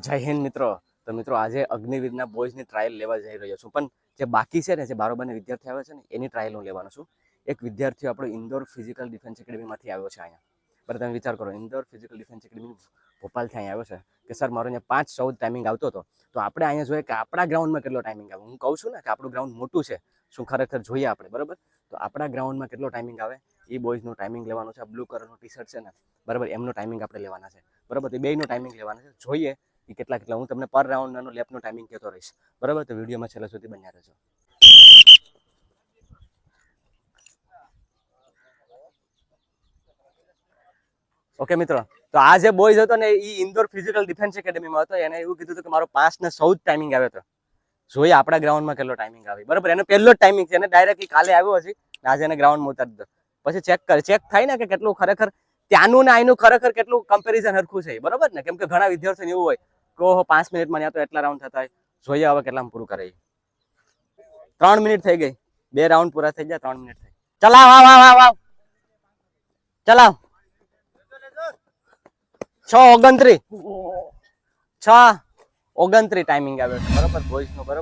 જય હિન્દ મિત્રો. તો મિત્રો આજે અગ્નિવીરના બોયઝની ટ્રાયલ લેવા જઈ રહ્યો છું, પણ જે બાકી છે ને, જે બારોબારના વિદ્યાર્થી આવે છે ને, એની ટ્રાયલ હું લેવાનો છું. એક વિદ્યાર્થી આપણો ઇન્દોર ફિઝિકલ ડિફેન્સ એકેડમીમાંથી આવ્યો છે અહીંયા. બરાબર, તમે વિચાર કરો, ઇન્દોર ફિઝિકલ ડિફેન્સ એકેડમી ભોપાલથી અહીંયા આવ્યો છે કે સર મારો અહીંયા 5:14 ટાઈમિંગ આવતો હતો. તો આપણે અહીંયા જોઈએ કે આપણા ગ્રાઉન્ડમાં કેટલો ટાઈમિંગ આવે. હું કહું છું ને કે આપણું ગ્રાઉન્ડ મોટું છે, શું ખરેખર જોઈએ આપણે, બરાબર. તો આપણા ગ્રાઉન્ડમાં કેટલો ટાઈમિંગ આવે એ બોયઝનું ટાઈમિંગ લેવાનું છે. આ બ્લુ કલરનું ટી શર્ટ છે ને, બરાબર, એમનો ટાઈમિંગ આપણે લેવાના છે. બરાબર, એ બેયનો ટાઈમિંગ લેવાના છે. જોઈએ એ કેટલા હું તમને પર રાઉન્ડનો લેપનો ટાઈમિંગ કહેતો રહીશ, બરાબર. તો વિડીયોમાં છેલ્લા સુધી બન્યા રહેજો. ઓકે મિત્રો, તો આ જે બોયઝ હતો ને એ ઇન્દોર ફિઝિકલ ડિફેન્સ એકેડમીમાં હતો. એને એવું કીધું હતું કે મારો 5:14 ટાઈમિંગ આવ્યો હતો. જોઈએ આપણા ગ્રાઉન્ડમાં કેટલો ટાઈમિંગ આવે, બરાબર. એનો પહેલો જ ટાઈમિંગ છે, એને ડાયરેક્ટ કાલે આવ્યો હજી, આજે એને ગ્રાઉન્ડમાં ઉતારી દીધો. પછી ચેક થાય ને કે કેટલું ખરેખર ત્યાંનું ને આનું ખરેખર કેટલું કમ્પેરિઝન હરખું છે, બરાબર ને. કેમ કે ઘણા વિદ્યાર્થીઓને એવું હોય કે ઓહો 5 મિનિટમાં ત્યાં તો એટલા રાઉન્ડ થતા હોય. જોઈએ હવે કેટલામાં પૂરું કરે. 3 મિનિટ થઈ ગઈ, 2 રાઉન્ડ પૂરા થઈ ગયા, 3 મિનિટ થઈ. ચલાવ, વાવ ચલાવ. 6:29 ટાઈમિંગ આવ્યો છે, બરાબર, બોયઝ નો, બરાબર.